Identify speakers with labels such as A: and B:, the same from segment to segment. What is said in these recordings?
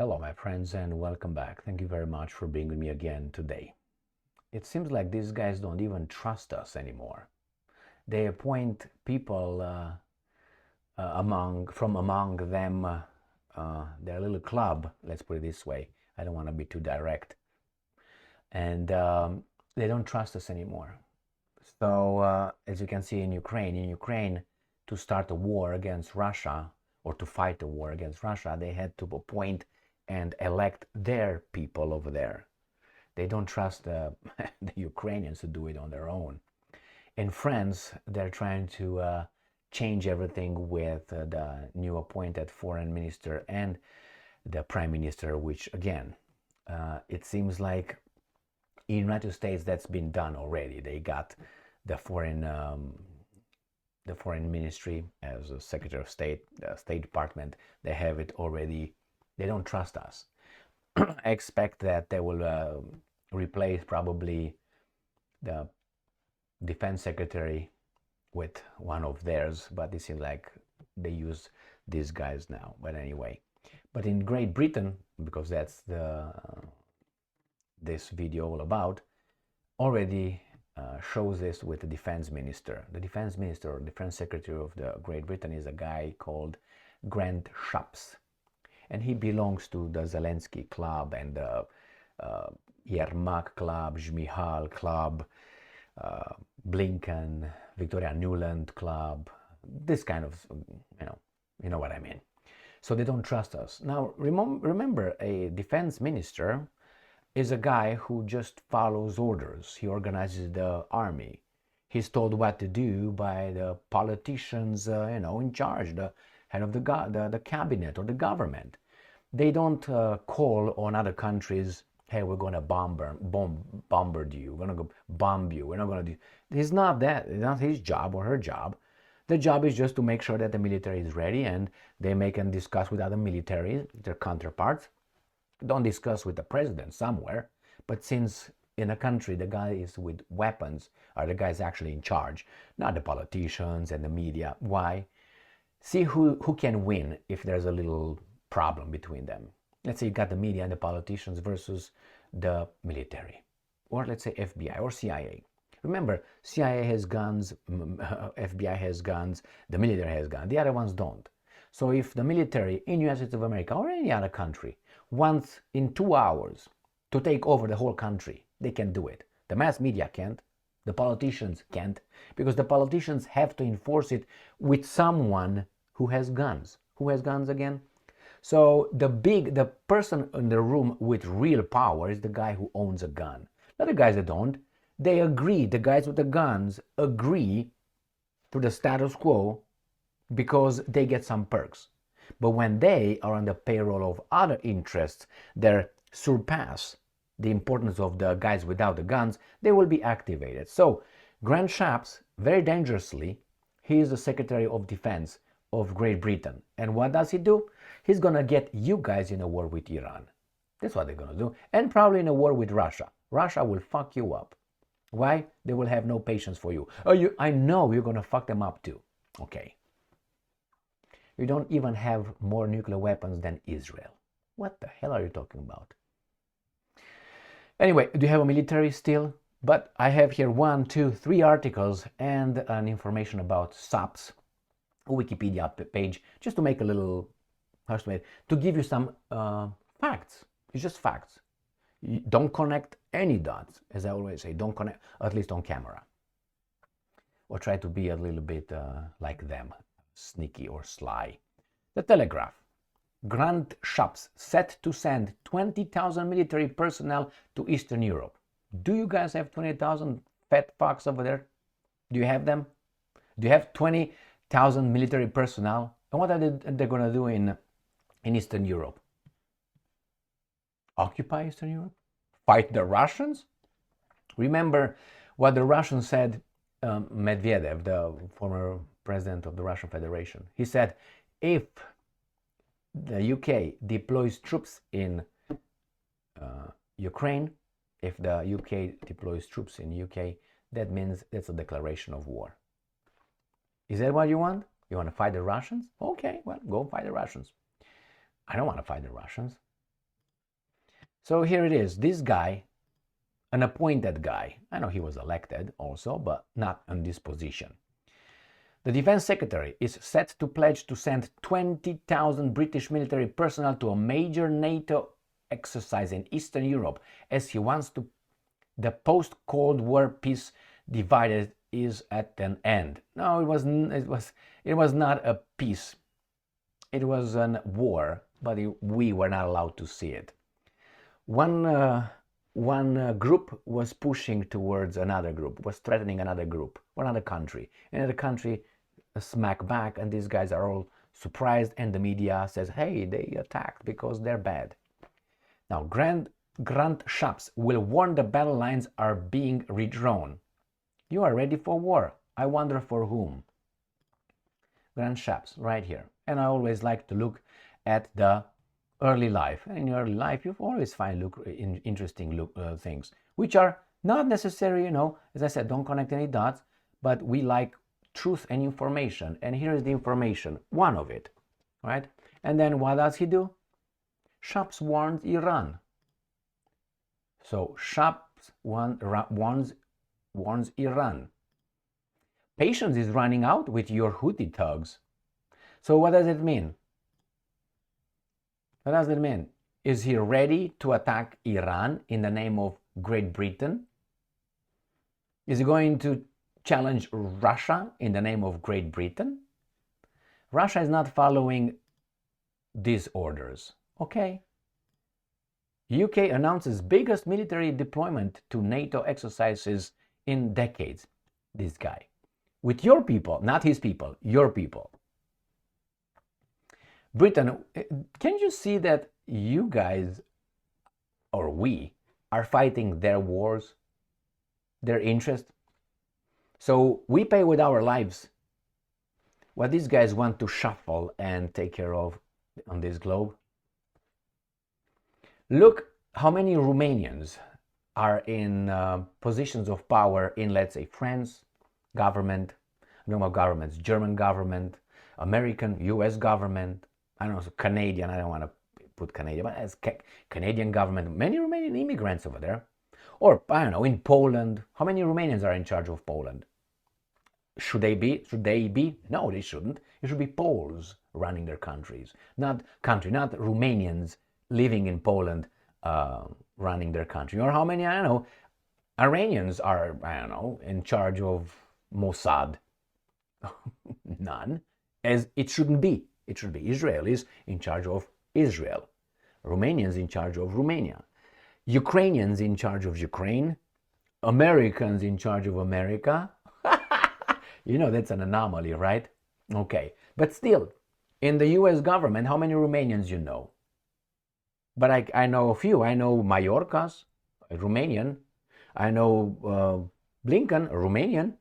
A: Hello, my friends, and welcome back. Thank you very much for being with me again today. It seems like these guys don't even trust us anymore. They appoint people among them, their little club. Let's put it this way. I don't want to be too direct, and they don't trust us anymore. So, as you can see in Ukraine, to start a war against Russia or to fight a war against Russia, they had to appoint and elect their people over there. They don't trust the Ukrainians to do it on their own. In France, they're trying to change everything with the new appointed foreign minister and the prime minister, which again, it seems like in the United States that's been done already. They got the foreign ministry as a secretary of state, the State Department. They have it already. They don't trust us. I expect that they will replace probably the defense secretary with one of theirs, but it seems like they use these guys now. But anyway, but in Great Britain, because that's this video all about, already shows this with the defense minister. The defense minister or defense secretary of the Great Britain is a guy called Grant Shapps, and he belongs to the Zelensky club and the Yermak club, Zmihal club, Blinken, Victoria Nuland club, this kind of, you know what I mean. So they don't trust us. Now, remember, a defense minister is a guy who just follows orders. He organizes the army. He's told what to do by the politicians, in charge, the head of the cabinet or the government. They don't call on other countries, hey, we're going to bombard you, we're going to go bomb you, we're not going to do. It's not that. It's not his job or her job. The job is just to make sure that the military is ready, and they make and discuss with other militaries, their counterparts. Don't discuss with the president somewhere, but since in a country the guy is with weapons, are the guys actually in charge, not the politicians and the media. Why? See who can win if there's a little problem between them. Let's say you got the media and the politicians versus the military, or let's say FBI or CIA. Remember, CIA has guns, FBI has guns, the military has guns, the other ones don't. So if the military in United States of America or any other country wants in 2 hours to take over the whole country, they can do it. The mass media can't, the politicians can't, because the politicians have to enforce it with someone who has guns. Who has guns again? So the person in the room with real power is the guy who owns a gun. Not the guys that don't. They agree, the guys with the guns agree to the status quo because they get some perks. But when they are on the payroll of other interests that surpass the importance of the guys without the guns, they will be activated. So Grant Shapps, very dangerously, he is the Secretary of Defense of Great Britain. And what does he do? He's gonna get you guys in a war with Iran. That's what they're gonna do. And probably in a war with Russia. Russia will fuck you up. Why? They will have no patience for you. Oh, I know you're gonna fuck them up too. Okay. You don't even have more nuclear weapons than Israel. What the hell are you talking about? Anyway, do you have a military still? But I have here 1, 2, 3 articles and an information about Shapps, a Wikipedia page, just to make a little, to give you some facts. It's just facts. You don't connect any dots, as I always say. Don't connect, at least on camera. Or try to be a little bit like them, sneaky or sly. The Telegraph. Grant Shapps set to send 20,000 military personnel to Eastern Europe. Do you guys have 20,000 fat fucks over there? Do you have them? Do you have 20,000 military personnel? And what are they going to do in Eastern Europe? Occupy Eastern Europe? Fight the Russians? Remember what the Russians said, Medvedev, the former president of the Russian Federation. He said, if the UK deploys troops in Ukraine, if the UK deploys troops in UK, that means that's a declaration of war. Is that what you want? You want to fight the Russians? Okay, well, go fight the Russians. I don't want to fight the Russians. So here it is, this guy, an appointed guy. I know he was elected also, but not in this position. The defense secretary is set to pledge to send 20,000 British military personnel to a major NATO exercise in Eastern Europe, as he wants to. The post-Cold War peace divided is at an end. No, it was not a peace. It was a war, but we were not allowed to see it. One group was pushing towards another group, was threatening another group or another country. Another country smack back, and these guys are all surprised, and the media says, hey, they attacked because they're bad. Now, Grant Shapps will warn the battle lines are being redrawn. You are ready for war. I wonder for whom. Grant Shapps, right here. And I always like to look at the early life. And in early life, you always find interesting things, which are not necessary, as I said, don't connect any dots, but we like truth and information. And here is the information, one of it, right? And then what does he do? Shapps warns Iran. So Shapps warns Iran. Patience is running out with your Houthi thugs. So what does it mean? What does it mean? Is he ready to attack Iran in the name of Great Britain? Is he going to challenge Russia in the name of Great Britain? Russia is not following these orders. Okay. UK announces biggest military deployment to NATO exercises in decades. This guy. With your people, not his people, your people. Britain, can you see that you guys, or we, are fighting their wars, their interests? So we pay with our lives what these guys want to shuffle and take care of on this globe. Look how many Romanians are in positions of power in, let's say, France government, normal governments, German government, American, US government, I don't know, so Canadian, I don't want to put Canadian, but as Canadian government, many Romanian immigrants over there. Or, I don't know, in Poland, how many Romanians are in charge of Poland? Should they be? No, they shouldn't. It should be Poles running their countries, not Romanians living in Poland running their country. Or how many, I don't know, Iranians are, I don't know, in charge of Mossad. None, as it shouldn't be. It should be Israelis in charge of Israel, Romanians in charge of Romania, Ukrainians in charge of Ukraine, Americans in charge of America. That's an anomaly, right? Okay, but still, in the US government, how many Romanians you know? But I know a few. I know Mayorkas, Romanian. I know Blinken, Romanian.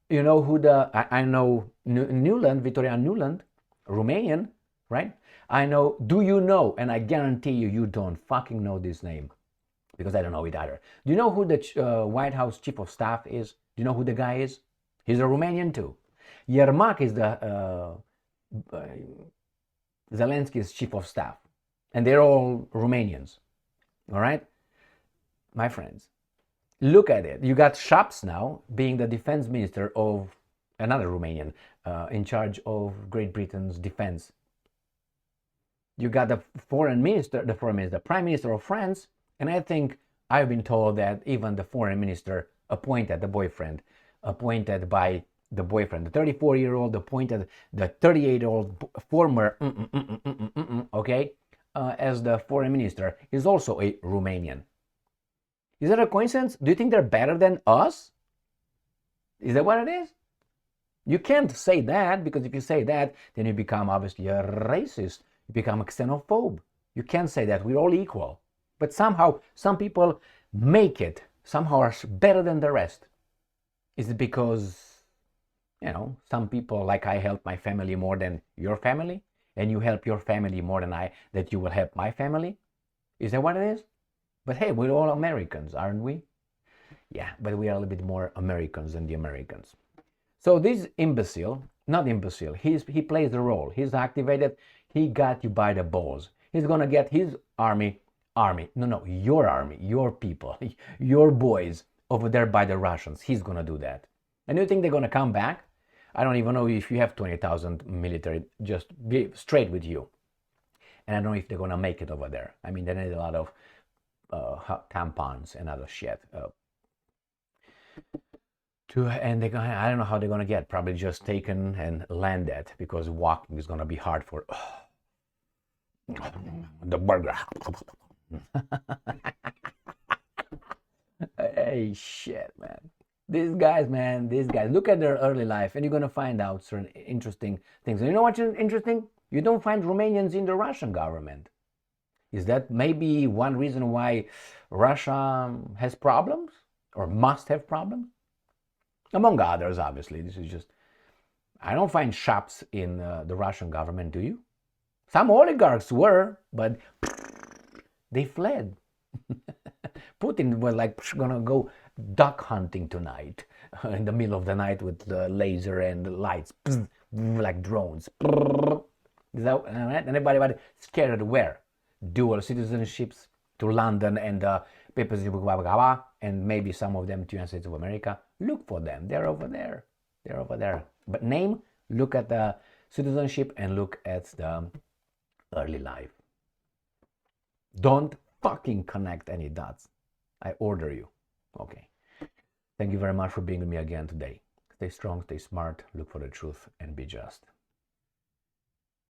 A: You know who I know Nuland, Victoria Nuland, Romanian, right? I know, do you know, and I guarantee you don't fucking know this name, because I don't know it either. Do you know who the White House Chief of Staff is? Do you know who the guy is? He's a Romanian too. Yermak is the Zelensky's Chief of Staff. And they're all Romanians, all right? My friends, look at it. You got Shapps now being the defense minister of another Romanian in charge of Great Britain's defense. You got the prime minister of France, and I think I've been told that even the foreign minister appointed by the boyfriend, the 34-year-old appointed the 38-year-old former, okay, as the foreign minister is also a Romanian. Is that a coincidence? Do you think they're better than us? Is that what it is? You can't say that, because if you say that, then you become obviously a racist. You become a xenophobe. You can't say that. We're all equal. But somehow, some people make it, somehow are better than the rest. Is it because, some people, like I help my family more than your family, and you help your family more than that you will help my family? Is that what it is? But hey, we're all Americans, aren't we? Yeah, but we are a little bit more Americans than the Americans. So this imbecile, not imbecile, he plays the role. He's activated. He got you by the balls. He's going to get his army army. No, your army, your people, your boys over there by the Russians. He's gonna do that. And you think they're gonna come back? I don't even know if you have 20,000 military. Just be straight with you. And I don't know if they're gonna make it over there. I mean, they need a lot of tampons and other shit. And they're gonna, I don't know how they're gonna get. Probably just taken and landed because walking is gonna be hard for the burger. Hey, shit, man. These guys, man, these guys. Look at their early life, and you're gonna find out certain interesting things. And you know what's interesting? You don't find Romanians in the Russian government. Is that maybe one reason why Russia has problems or must have problems? Among others, obviously. This is just, I don't find Shapps in the Russian government, do you? Some oligarchs were, but they fled. Putin was like gonna go duck hunting tonight in the middle of the night with the laser and lights, like drones. Is that right? And everybody scared where? Dual citizenships to London and papers and maybe some of them to the United States of America. Look for them. They're over there. They're over there. But name, look at the citizenship and look at the early life. Don't fucking connect any dots. I order you. Okay. Thank you very much for being with me again today. Stay strong, stay smart, look for the truth, and be just.